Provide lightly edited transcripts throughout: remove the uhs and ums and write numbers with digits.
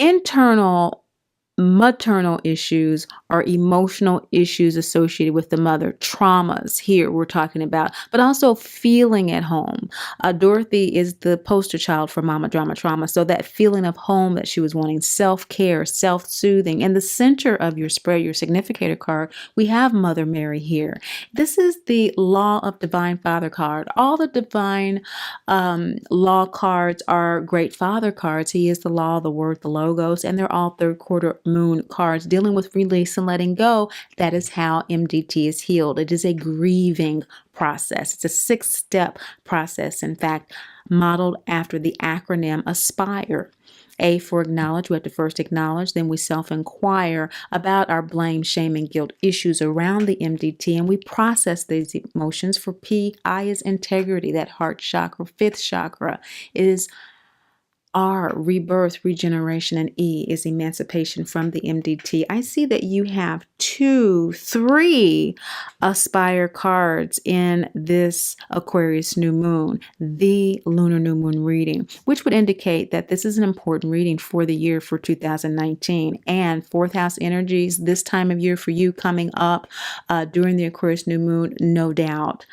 internal maternal issues or emotional issues associated with the mother, traumas here we're talking about, but also feeling at home. Dorothy is the poster child for mama drama trauma. So that feeling of home that she was wanting, self-care, self-soothing. In the center of your spread, your significator card, we have Mother Mary here. This is the Law of Divine Father card. All the divine law cards are Great Father cards. He is the law, the word, the logos, and they're all third quarter moon cards dealing with release and letting go. That is how MDT is healed. It is a grieving process. It's a 6-step process, in fact, modeled after the acronym ASPIRE. A for acknowledge. We have to first acknowledge, then we self-inquire about our blame, shame, and guilt issues around the MDT, and we process these emotions. For P, I is integrity, that heart chakra. 5th chakra is R, rebirth, regeneration, and E is emancipation from the MDT. I see that you have 2, 3 Aspire cards in this Aquarius new moon, the lunar new moon reading, which would indicate that this is an important reading for the year for 2019. And 4th house energies this time of year for you coming up during the Aquarius new moon, no doubt.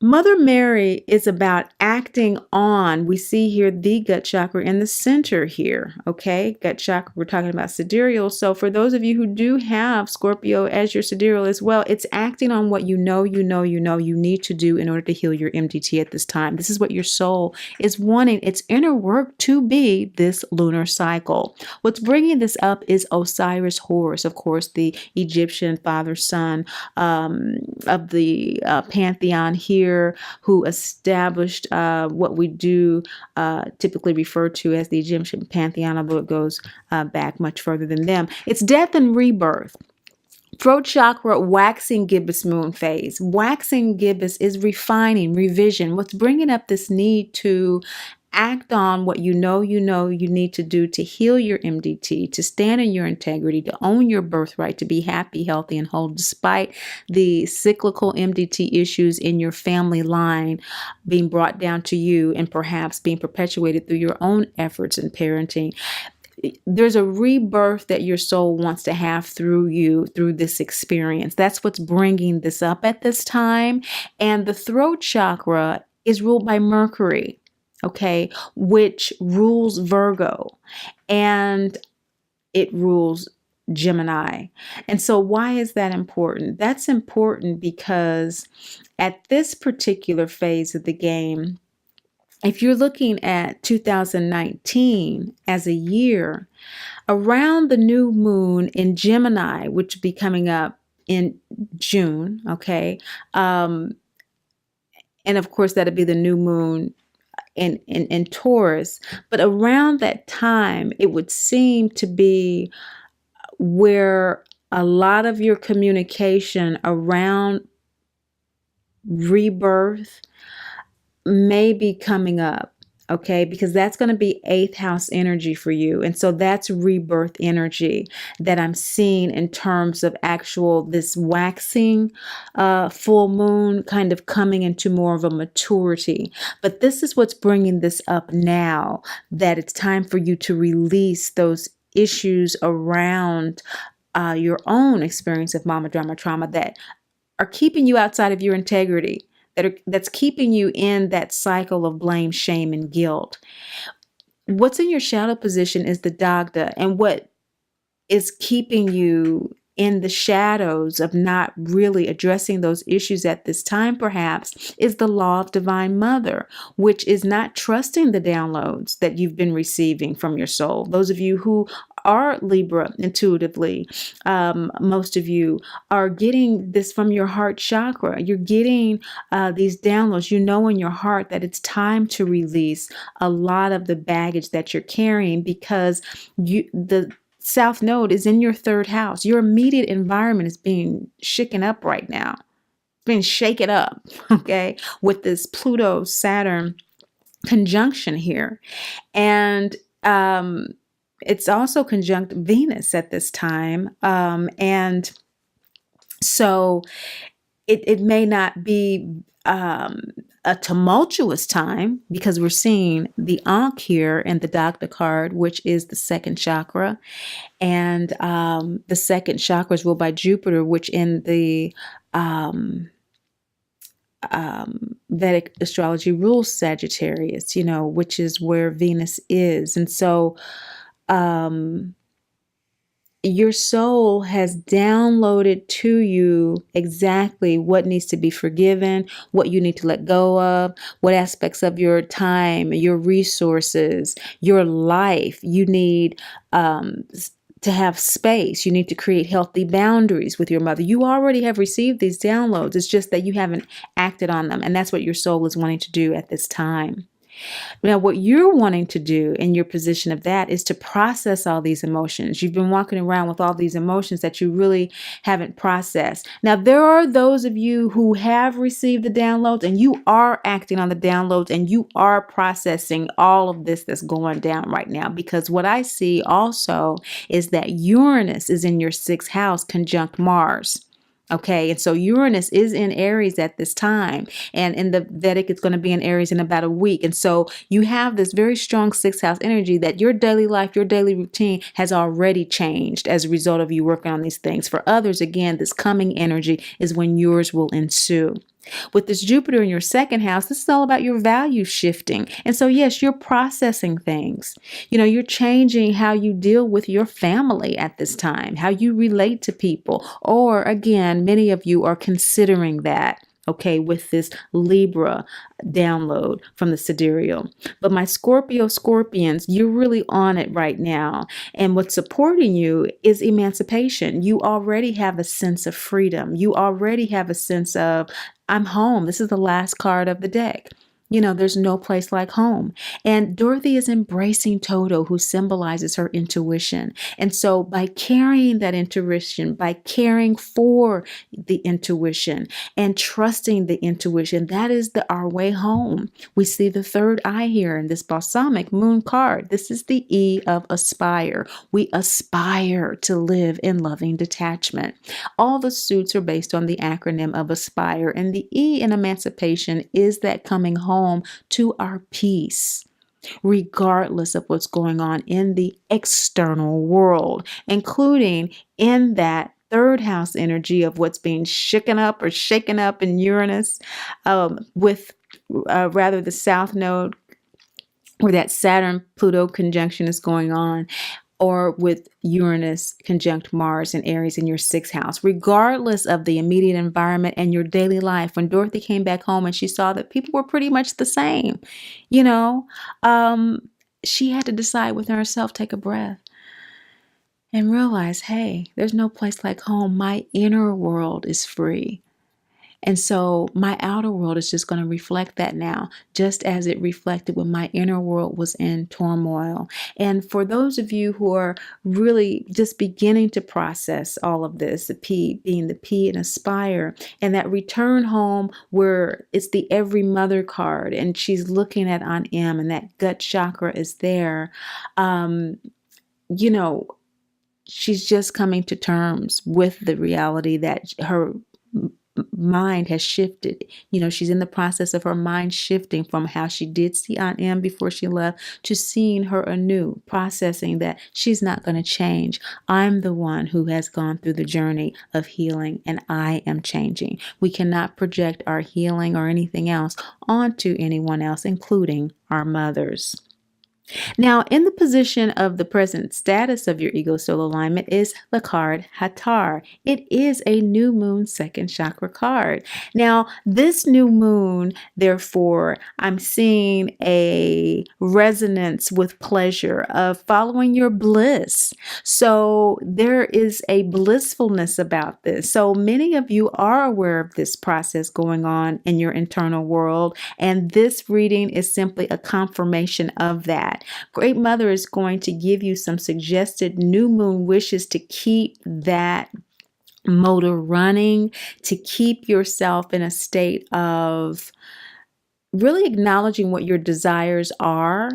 Mother Mary is about acting on, we see here the gut chakra in the center here, okay? Gut chakra, we're talking about sidereal. So for those of you who do have Scorpio as your sidereal as well, it's acting on what you need to do in order to heal your MDT at this time. This is what your soul is wanting its inner work to be this lunar cycle. What's bringing this up is Osiris Horus, of course, the Egyptian father, son of the pantheon here, who established what we do typically refer to as the Egyptian pantheon, although it goes back much further than them. It's death and rebirth. Throat chakra, waxing gibbous moon phase. Waxing gibbous is refining, revision. What's bringing up this need to act on what you need to do to heal your MDT, to stand in your integrity, to own your birthright, to be happy, healthy, and whole, despite the cyclical MDT issues in your family line being brought down to you and perhaps being perpetuated through your own efforts in parenting. There's a rebirth that your soul wants to have through you, through this experience. That's what's bringing this up at this time. And the throat chakra is ruled by Mercury, okay, which rules Virgo, and it rules Gemini. And so why is that important? That's important because at this particular phase of the game, if you're looking at 2019 as a year, around the new moon in Gemini, which will be coming up in June, okay, and of course that'll be the new moon in Taurus, but around that time, it would seem to be where a lot of your communication around rebirth may be coming up, okay, because that's going to be 8th house energy for you. And so that's rebirth energy that I'm seeing in terms of actual this waxing full moon kind of coming into more of a maturity. But this is what's bringing this up now, that it's time for you to release those issues around your own experience of mama drama trauma that are keeping you outside of your integrity. That's keeping you in that cycle of blame, shame, and guilt. What's in your shadow position is the Dagda, and what is keeping you in the shadows of not really addressing those issues at this time, perhaps, is the law of Divine Mother, which is not trusting the downloads that you've been receiving from your soul. Those of you who are Libra intuitively, most of you are getting this from your heart chakra. You're getting these downloads. You know in your heart that it's time to release a lot of the baggage that you're carrying, because the South Node is in your 3rd house. Your immediate environment is being shaken up right now. It's being shaken up, okay, with this Pluto-Saturn conjunction here. And it's also conjunct Venus at this time. And so it may not be a tumultuous time because we're seeing the Ankh here and the Doctor card, which is the second chakra. And the second chakra is ruled by Jupiter, which in the Vedic astrology rules Sagittarius, which is where Venus is. And so your soul has downloaded to you exactly what needs to be forgiven, what you need to let go of, what aspects of your time, your resources, your life you need to have space. You need to create healthy boundaries with your mother. You already have received these downloads. It's just that you haven't acted on them. And that's what your soul is wanting to do at this time. Now, what you're wanting to do in your position of that is to process all these emotions. You've been walking around with all these emotions that you really haven't processed. Now, there are those of you who have received the downloads and you are acting on the downloads and you are processing all of this that's going down right now. Because what I see also is that Uranus is in your 6th house conjunct Mars. Okay, and so Uranus is in Aries at this time, and in the Vedic, it's going to be in Aries in about a week. And so you have this very strong 6th house energy that your daily life, your daily routine has already changed as a result of you working on these things. For others, again, this coming energy is when yours will ensue. With this Jupiter in your 2nd house, this is all about your value shifting. And so, yes, you're processing things. You're changing how you deal with your family at this time, how you relate to people. Or again, many of you are considering that. Okay, with this Libra download from the sidereal. But my Scorpio Scorpions, you're really on it right now. And what's supporting you is emancipation. You already have a sense of freedom. You already have a sense of, I'm home. This is the last card of the deck. There's no place like home. And Dorothy is embracing Toto, who symbolizes her intuition. And so by carrying that intuition, by caring for the intuition and trusting the intuition, that is our way home. We see the third eye here in this balsamic moon card. This is the E of aspire. We aspire to live in loving detachment. All the suits are based on the acronym of aspire, and the E in emancipation is that coming home to our peace, regardless of what's going on in the external world, including in that 3rd house energy of what's being shaken up in Uranus, with rather the South Node, where that Saturn-Pluto conjunction is going on, or with Uranus conjunct Mars and Aries in your 6th house, regardless of the immediate environment and your daily life. When Dorothy came back home and she saw that people were pretty much the same, she had to decide within herself, take a breath and realize, hey, there's no place like home. My inner world is free. And so my outer world is just going to reflect that now, just as it reflected when my inner world was in turmoil. And for those of you who are really just beginning to process all of this, the P being the P in aspire, and that return home where it's the every mother card, and she's looking at on M, and that gut chakra is there, she's just coming to terms with the reality that her mind has shifted. She's in the process of her mind shifting from how she did see Aunt Em before she left to seeing her anew, processing that she's not going to change. I'm the one who has gone through the journey of healing, and I am changing. We cannot project our healing or anything else onto anyone else, including our mothers. Now, in the position of the present status of your ego soul alignment is the card Hatar. It is a new moon 2nd chakra card. Now, this new moon, therefore, I'm seeing a resonance with pleasure of following your bliss. So there is a blissfulness about this. So many of you are aware of this process going on in your internal world, and this reading is simply a confirmation of that. Great Mother is going to give you some suggested new moon wishes to keep that motor running, to keep yourself in a state of really acknowledging what your desires are,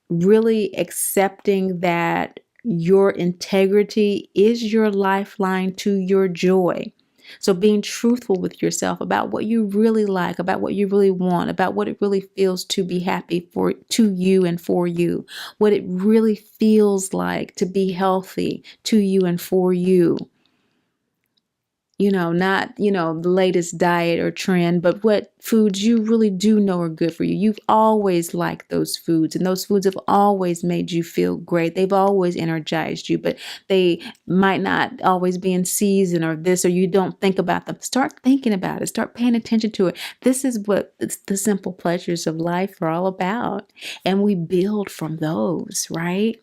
really accepting that your integrity is your lifeline to your joy. So being truthful with yourself about what you really like, about what you really want, about what it really feels to be happy for to you and for you, what it really feels like to be healthy to you and for you. Not, the latest diet or trend, but what foods you really do know are good for you. You've always liked those foods, and those foods have always made you feel great. They've always energized you, but they might not always be in season or this, or you don't think about them. Start thinking about it. Start paying attention to it. This is what the simple pleasures of life are all about. And we build from those, right?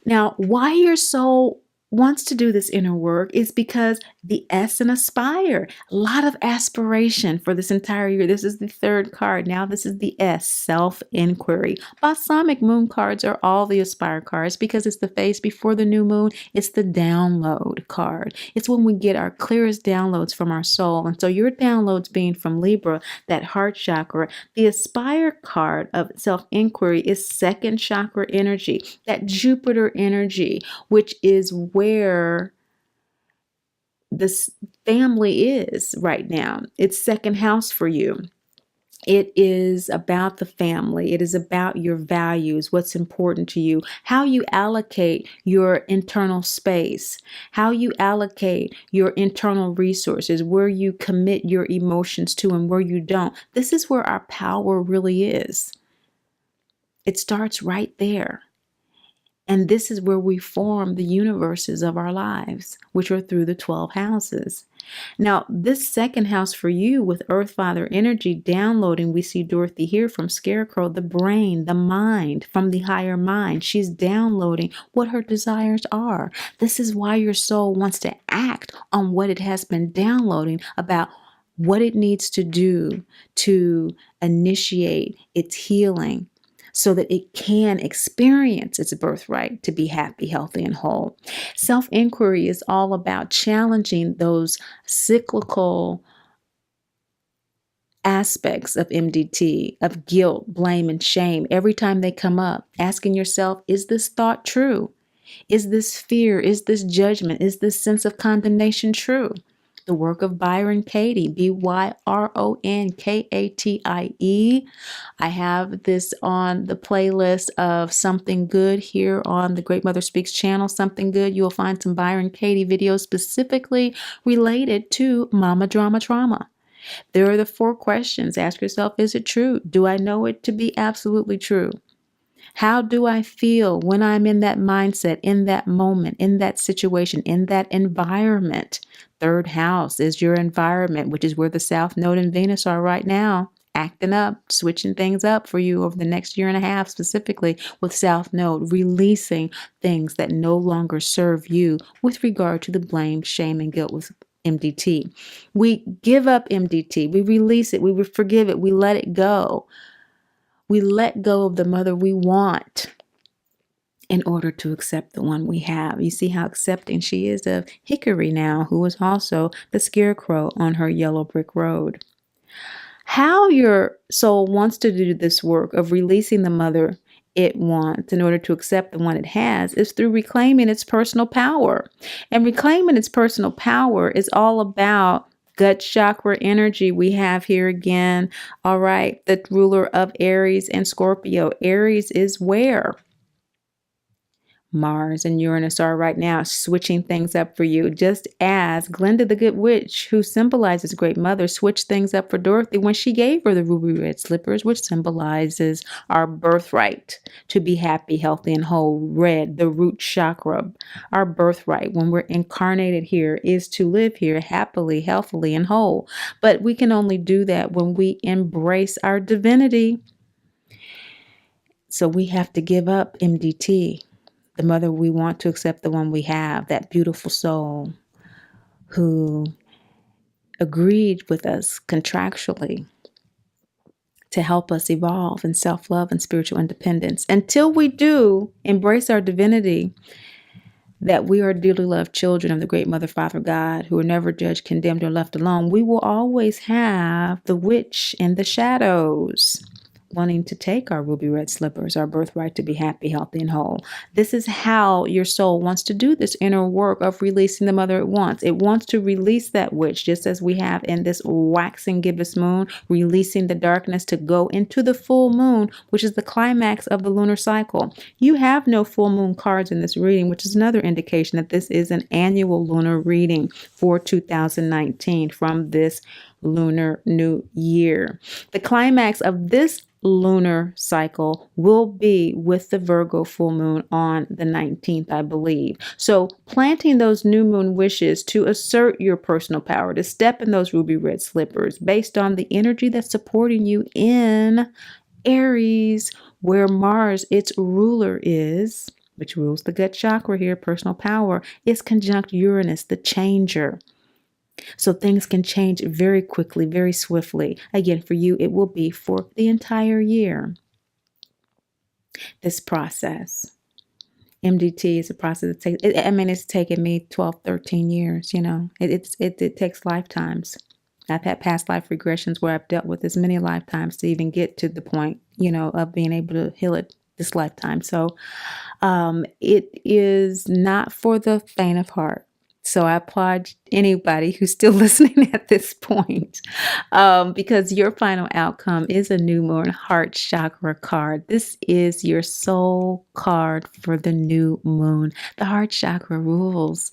Now, why your soul wants to do this inner work is because the S and aspire. A lot of aspiration for this entire year. This is the third card. Now this is the S, self-inquiry. Balsamic moon cards are all the aspire cards because it's the phase before the new moon. It's the download card. It's when we get our clearest downloads from our soul. And so your downloads being from Libra, that heart chakra. The aspire card of self-inquiry is second chakra energy, that Jupiter energy, which is where this family is right now. It's second house for you. It is about the family. It is about your values, what's important to you, how you allocate your internal space, how you allocate your internal resources, where you commit your emotions to and where you don't. This is where our power really is. It starts right there. And this is where we form the universes of our lives, which are through the 12 houses. Now, this second house for you with Earth Father energy downloading, we see Dorothy here from Scarecrow, the brain, the mind, from the higher mind. She's downloading what her desires are. This is why your soul wants to act on what it has been downloading about what it needs to do to initiate its healing, so that it can experience its birthright to be happy, healthy, and whole. Self-inquiry is all about challenging those cyclical aspects of MDT, of guilt, blame, and shame. Every time they come up, asking yourself, is this thought true? Is this fear? Is this judgment? Is this sense of condemnation true? The work of Byron Katie, BYRONKATIE. I have this on the playlist of Something Good here on the Great Mother Speaks channel. Something Good. You'll find some Byron Katie videos specifically related to mama drama trauma. There are the 4 questions. Ask yourself, is it true? Do I know it to be absolutely true? How do I feel when I'm in that mindset, in that moment, in that situation, in that environment? Third house is your environment, which is where the South Node and Venus are right now, acting up, switching things up for you over the next year and a half, specifically with South Node, releasing things that no longer serve you with regard to the blame, shame, and guilt with MDT. We give up MDT. We release it. We forgive it. We let it go. We let go of the mother we want in order to accept the one we have. You see how accepting she is of Hickory now, who is also the scarecrow on her yellow brick road. How your soul wants to do this work of releasing the mother it wants in order to accept the one it has is through reclaiming its personal power. And reclaiming its personal power is all about gut chakra energy we have here again. All right. The ruler of Aries and Scorpio. Aries is where Mars and Uranus are right now, switching things up for you. Just as Glinda the Good Witch, who symbolizes Great Mother, switched things up for Dorothy when she gave her the ruby red slippers, which symbolizes our birthright to be happy, healthy, and whole. Red, the root chakra. Our birthright when we're incarnated here is to live here happily, healthily, and whole. But we can only do that when we embrace our divinity. So we have to give up MDT. The mother we want to accept the one we have, that beautiful soul who agreed with us contractually to help us evolve in self-love and spiritual independence. Until we do embrace our divinity, that we are dearly loved children of the great Mother, Father, God, who are never judged, condemned, or left alone, we will always have the witch in the shadows. wanting to take our ruby red slippers, our birthright to be happy, healthy, and whole. This is how your soul wants to do this inner work of releasing the mother it wants. It wants to release that witch, just as we have in this waxing gibbous moon, releasing the darkness to go into the full moon, which is the climax of the lunar cycle. You have no full moon cards in this reading, which is another indication that this is an annual lunar reading for 2019 from this lunar new year. The climax of this lunar cycle will be with the Virgo full moon on the 19th, I believe. So planting those new moon wishes to assert your personal power, to step in those ruby red slippers based on the energy that's supporting you in Aries, where Mars, its ruler, is, which rules the gut chakra here, personal power, is conjunct Uranus, the changer. So things can change very quickly, very swiftly. Again, for you, it will be for the entire year. This process. MDT is a process that takes, it's taken me 12, 13 years, it takes lifetimes. I've had past life regressions where I've dealt with this many lifetimes to even get to the point, of being able to heal it this lifetime. So it is not for the faint of heart. So I applaud anybody who's still listening at this point, because your final outcome is a new moon heart chakra card. This is your soul card for the new moon. The heart chakra rules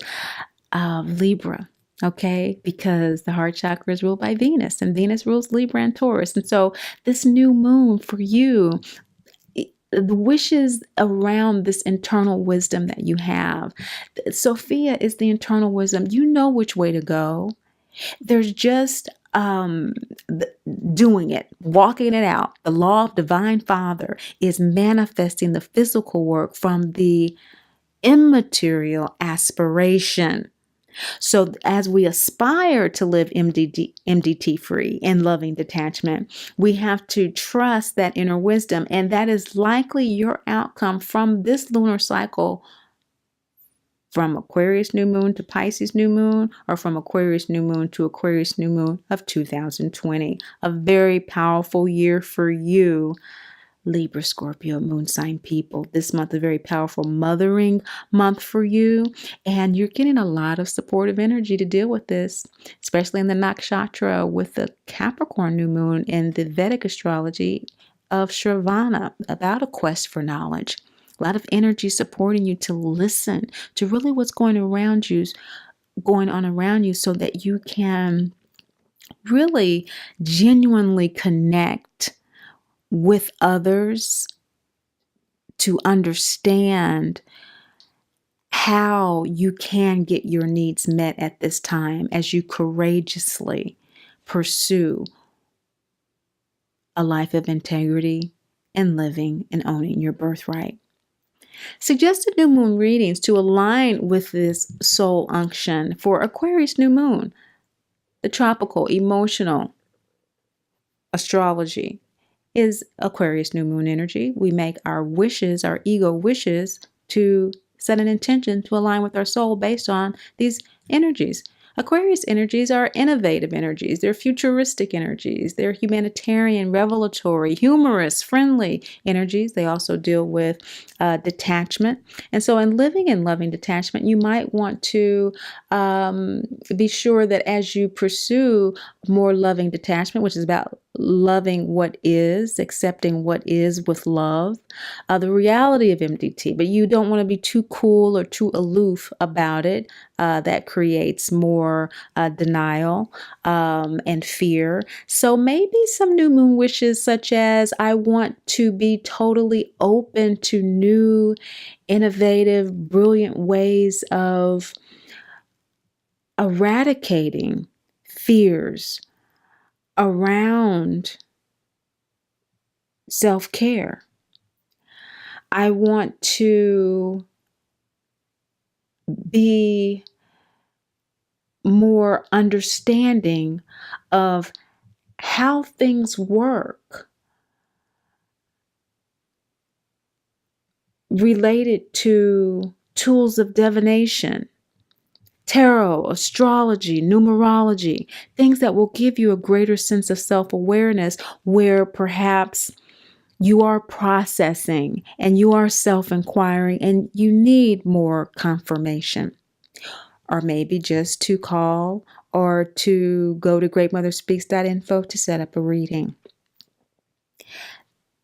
Libra. Okay, because the heart chakra is ruled by Venus, and Venus rules Libra and Taurus. And so this new moon for you, the wishes around this internal wisdom that you have. Sophia is the internal wisdom. You know which way to go. There's just doing it, walking it out. The law of divine father is manifesting the physical work from the immaterial aspiration. So as we aspire to live MDT free and loving detachment, we have to trust that inner wisdom. And that is likely your outcome from this lunar cycle, from Aquarius new moon to Pisces new moon, or from Aquarius new moon to Aquarius new moon of 2020. A very powerful year for you, Libra, Scorpio, moon sign people. This month, a very powerful mothering month for you. And you're getting a lot of supportive energy to deal with this, especially in the nakshatra with the Capricorn new moon in the Vedic astrology of Shravana, about a quest for knowledge. A lot of energy supporting you to listen to really what's going on around you, so that you can really genuinely connect with others to understand how you can get your needs met at this time as you courageously pursue a life of integrity and living and owning your birthright. Suggested new moon readings to align with this soul unction for Aquarius new moon, the tropical, emotional astrology is Aquarius new moon energy. We make our wishes, our ego wishes, to set an intention to align with our soul based on these energies. Aquarius energies are innovative energies. They're futuristic energies. They're humanitarian, revelatory, humorous, friendly energies. They also deal with detachment. And so in living and loving detachment, you might want to be sure that as you pursue more loving detachment, which is about loving what is, accepting what is with love, the reality of MDT, but you don't want to be too cool or too aloof about it. That creates more denial and fear. So maybe some new moon wishes such as, I want to be totally open to new, innovative, brilliant ways of eradicating fears around self-care. I want to be more understanding of how things work related to tools of divination, tarot, astrology, numerology, things that will give you a greater sense of self-awareness, where perhaps you are processing and you are self-inquiring and you need more confirmation, or maybe just to call or to go to greatmotherspeaks.info to set up a reading.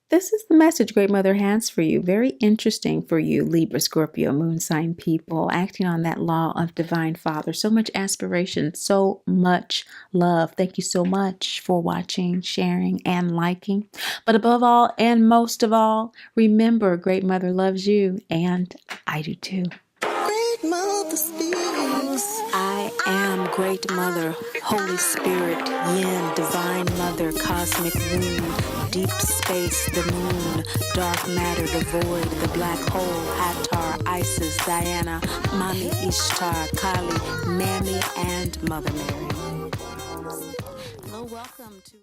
This is the message Great Mother has for you. Very interesting for you, Libra, Scorpio, moon sign people, acting on that law of divine father. So much aspiration, so much love. Thank you so much for watching, sharing, and liking. But above all, and most of all, remember, Great Mother loves you, and I do too. Great Mother speaks. I am Great Mother, Holy Spirit, Yin, Divine Mother, Cosmic Womb, Deep Space, the Moon, Dark Matter, the Void, the Black Hole, Hathor, Isis, Diana, Mami Ishtar, Kali, Mammy, and Mother Mary. Hello, welcome to